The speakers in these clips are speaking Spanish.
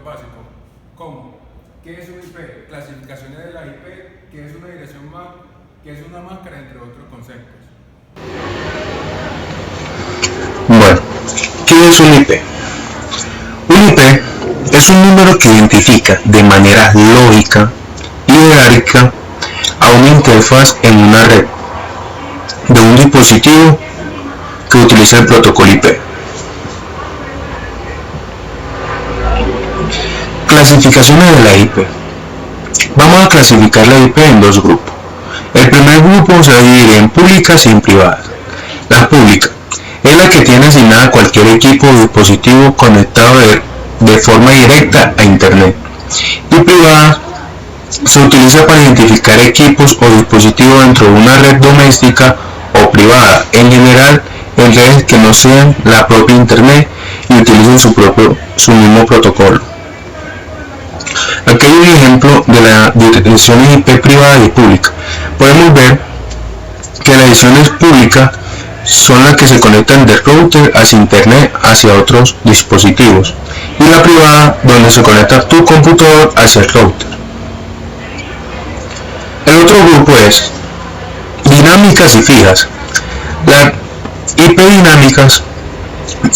básicos, como ¿qué es un IP? Clasificaciones de la IP, ¿qué es una dirección MAC? ¿Qué es una máscara? Entre otros conceptos. Bueno, ¿qué es un IP? Un IP es un número que identifica de manera lógica y jerárquica a una interfaz en una red de un dispositivo que utiliza el protocolo IP. Clasificaciones de la IP. Vamos a clasificar la IP en dos grupos. El primer grupo se divide en públicas y en privadas. La pública es la que tiene asignada cualquier equipo o dispositivo conectado de forma directa a Internet. Y privada se utiliza para identificar equipos o dispositivos dentro de una red doméstica o privada, en general en redes que no sean la propia Internet y utilicen su mismo protocolo. Aquí hay un ejemplo de las direcciones IP privada y pública. Podemos ver que las direcciones públicas son las que se conectan del router hacia Internet hacia otros dispositivos, y la privada donde se conecta tu computador hacia el router. El otro grupo es dinámicas y fijas. Las IP dinámicas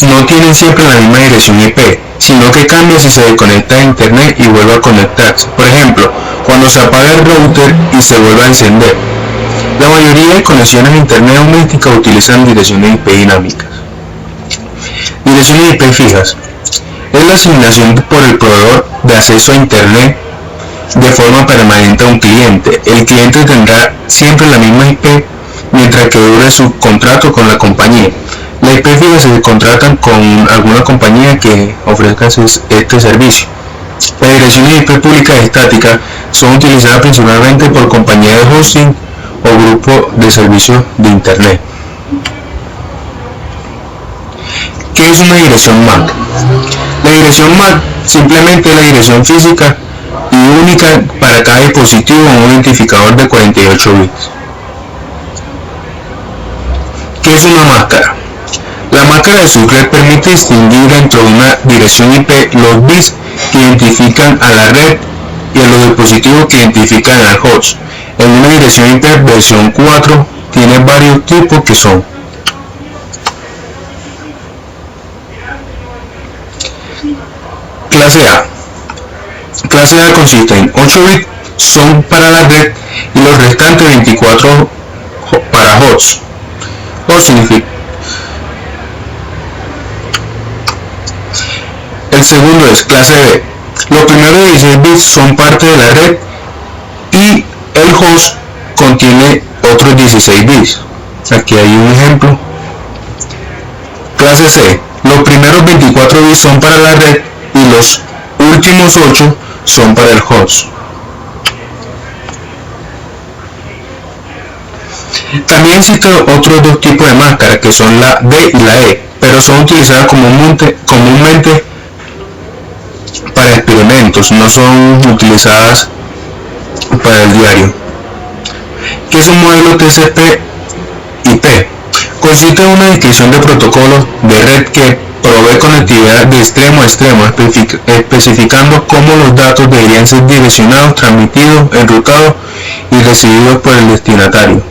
no tienen siempre la misma dirección IP, sino que cambia si se desconecta de Internet y vuelve a conectarse. Por ejemplo, cuando se apaga el router y se vuelve a encender. La mayoría de conexiones a Internet doméstica utilizan direcciones IP dinámicas. Direcciones IP fijas es la asignación por el proveedor de acceso a Internet de forma permanente a un cliente. El cliente tendrá siempre la misma IP mientras que dure su contrato con la compañía. Las IP fijas se contratan con alguna compañía que ofrezca este servicio. Las direcciones IP públicas estáticas son utilizadas principalmente por compañías de hosting o grupos de servicios de Internet. ¿Qué es una dirección MAC? La dirección MAC simplemente es la dirección física y única para cada dispositivo en un identificador de 48 bits. ¿Qué es una máscara? La máscara de subred permite distinguir dentro de una dirección IP los bits que identifican a la red y a los dispositivos que identifican al host. En una dirección IP versión 4 tiene varios tipos que son clase A. Clase A consiste en 8 bits son para la red y los restantes 24 para hosts. O significa. El segundo es clase B. Los primeros 16 bits son parte de la red y el host contiene otros 16 bits. Aquí hay un ejemplo. Clase C. Los primeros 24 bits son para la red y los últimos 8 son para el host. También existen otros dos tipos de máscaras que son la D y la E, pero son utilizadas comúnmente para experimentos, no son utilizadas para el diario. ¿Qué es un modelo TCP/IP? Consiste en una descripción de protocolos de red que provee conectividad de extremo a extremo, especificando cómo los datos deberían ser direccionados, transmitidos, enrutados y recibidos por el destinatario.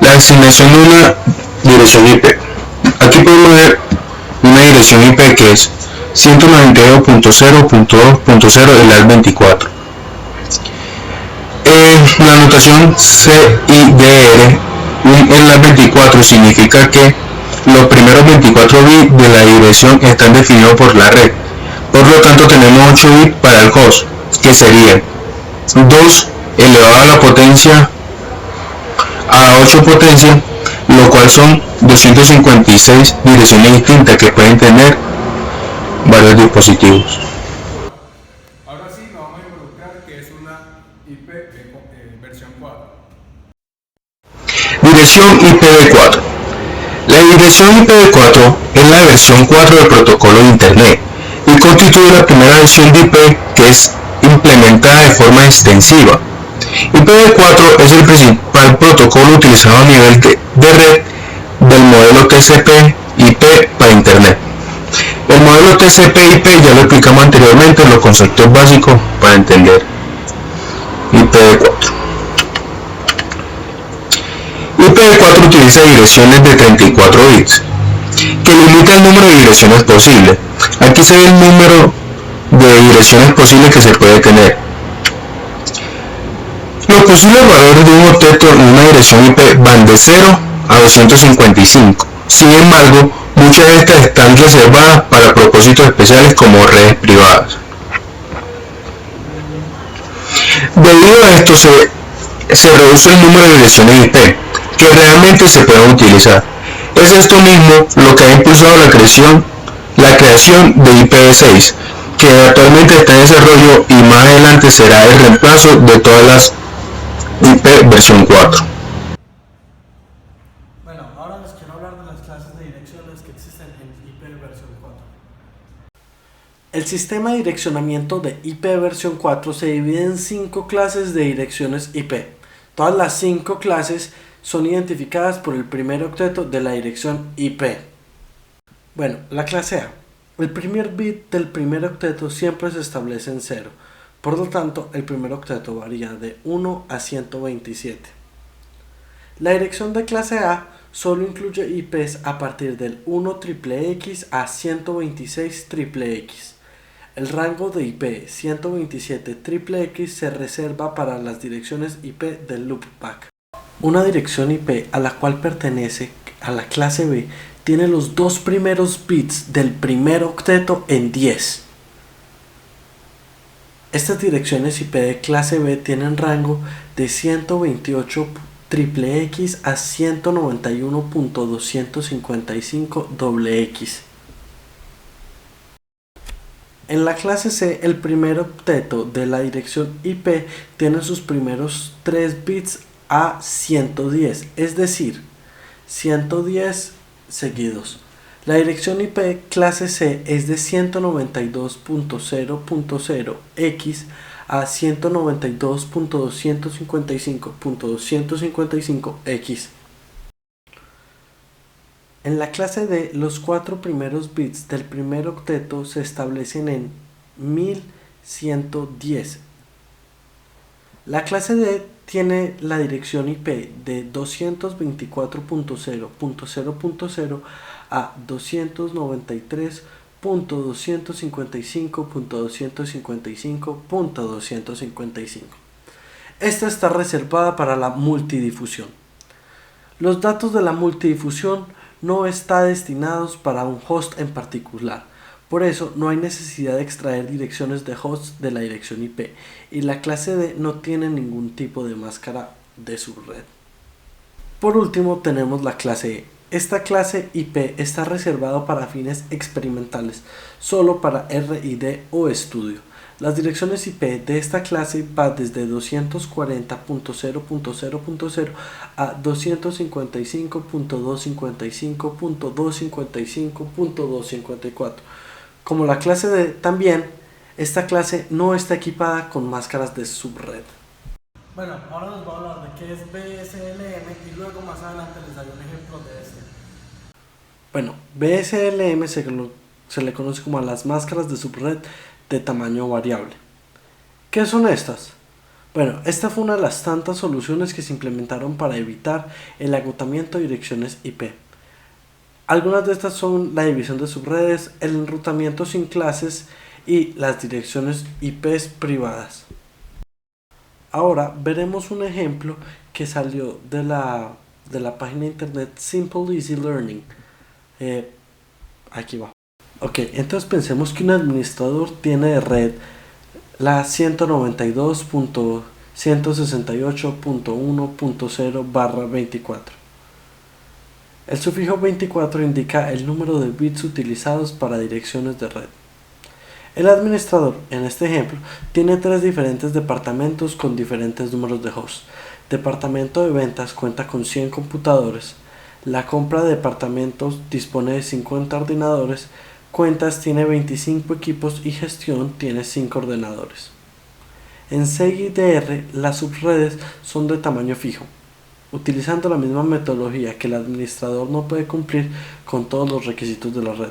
La asignación de una dirección IP. Aquí podemos ver una dirección IP que es 192.0.2.0 el AL24. La notación CIDR en la 24 significa que los primeros 24 bits de la dirección están definidos por la red. Por lo tanto tenemos 8 bits para el host, que serían 2 elevado a la potencia a 8 potencia, lo cual son 256 direcciones distintas que pueden tener varios dispositivos. Ahora sí nos vamos a involucrar que es una IP versión 4. Dirección IPv4. La dirección IPv4 es la versión 4 del protocolo de Internet y constituye la primera versión de IP que es implementada de forma extensiva. IPv4 es el principal protocolo utilizado a nivel de red del modelo TCP/IP para Internet. El modelo TCP/IP ya lo explicamos anteriormente, los conceptos básicos para entender IPv4. IPv4 utiliza direcciones de 34 bits, que limita el número de direcciones posibles. Aquí se ve el número de direcciones posibles que se puede tener. Los posibles valores de un octeto en una dirección IP van de 0 a 255. Sin embargo, muchas de estas están reservadas para propósitos especiales como redes privadas. Debido a esto se reduce el número de direcciones IP que realmente se pueden utilizar. Es esto mismo lo que ha impulsado la creación de IPv6, que actualmente está en desarrollo y más adelante será el reemplazo de todas las IP versión 4. Bueno, ahora les quiero hablar de las clases de direcciones que existen en IP versión 4. El sistema de direccionamiento de IP versión 4 se divide en 5 clases de direcciones IP. Todas las 5 clases son identificadas por el primer octeto de la dirección IP. Bueno, la clase A. El primer bit del primer octeto siempre se establece en 0. Por lo tanto, el primer octeto varía de 1 a 127. La dirección de clase A solo incluye IPs a partir del 1XXX a 126XXX. El rango de IP 127XXX se reserva para las direcciones IP del loopback. Una dirección IP a la cual pertenece a la clase B tiene los dos primeros bits del primer octeto en 10. Estas direcciones IP de clase B tienen rango de 128XXX a 191.255XX. En la clase C, el primer octeto de la dirección IP tiene sus primeros 3 bits a 110, es decir, 110 seguidos. La dirección IP clase C es de 192.0.0x a 192.255.255x. En la clase D, los 4 primeros bits del primer octeto se establecen en 1110. La clase D tiene la dirección IP de 224.0.0.0 a 293.255.255.255. Esta está reservada para la multidifusión. Los datos de la multidifusión no están destinados para un host en particular. Por eso no hay necesidad de extraer direcciones de hosts de la dirección IP y la clase D no tiene ningún tipo de máscara de subred. Por último tenemos la clase E. Esta clase IP está reservada para fines experimentales, solo para RID o estudio. Las direcciones IP de esta clase van desde 240.0.0.0 a 255.255.255.254. Como la clase D también, esta clase no está equipada con máscaras de subred. Bueno, ahora nos va a hablar de qué es BSLM y luego más adelante les daré un ejemplo de este. Bueno, BSLM se le conoce como a las máscaras de subred de tamaño variable. ¿Qué son estas? Bueno, esta fue una de las tantas soluciones que se implementaron para evitar el agotamiento de direcciones IP. Algunas de estas son la división de subredes, el enrutamiento sin clases y las direcciones IPs privadas. Ahora veremos un ejemplo que salió de la página de internet Simple Easy Learning. Aquí va. Ok, entonces pensemos que un administrador tiene de red la 192.168.1.0/24. El sufijo 24 indica el número de bits utilizados para direcciones de red. El administrador, en este ejemplo, tiene 3 diferentes departamentos con diferentes números de hosts. Departamento de ventas cuenta con 100 computadores. La compra de departamentos dispone de 50 ordenadores. Cuentas tiene 25 equipos y gestión tiene 5 ordenadores. En CIDR, las subredes son de tamaño fijo, utilizando la misma metodología que el administrador no puede cumplir con todos los requisitos de la red.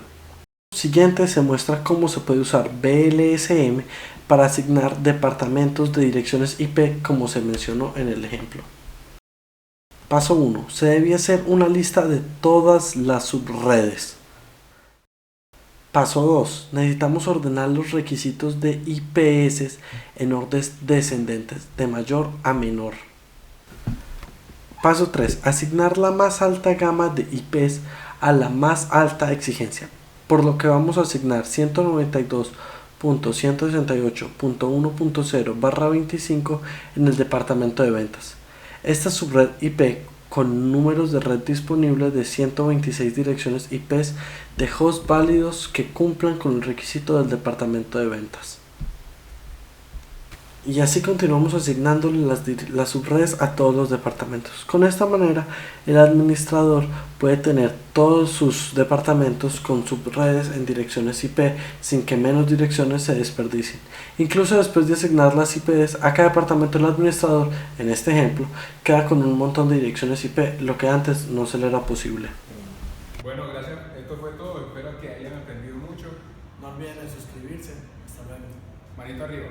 Siguiente se muestra cómo se puede usar BLSM para asignar departamentos de direcciones IP como se mencionó en el ejemplo. Paso 1. Se debe hacer una lista de todas las subredes. Paso 2. Necesitamos ordenar los requisitos de IPS en orden descendentes, de mayor a menor. Paso 3. Asignar la más alta gama de IPs a la más alta exigencia, por lo que vamos a asignar 192.168.1.0/25 en el departamento de ventas. Esta subred IP con números de red disponibles de 126 direcciones IPs de host válidos que cumplan con el requisito del departamento de ventas. Y así continuamos asignándole las subredes a todos los departamentos. Con esta manera, el administrador puede tener todos sus departamentos con subredes en direcciones IP sin que menos direcciones se desperdicien. Incluso después de asignar las IPs a cada departamento, el administrador, en este ejemplo, queda con un montón de direcciones IP, lo que antes no se le era posible. Bueno, gracias. Esto fue todo. Espero que hayan aprendido mucho. No olviden suscribirse. Hasta luego. Manito arriba.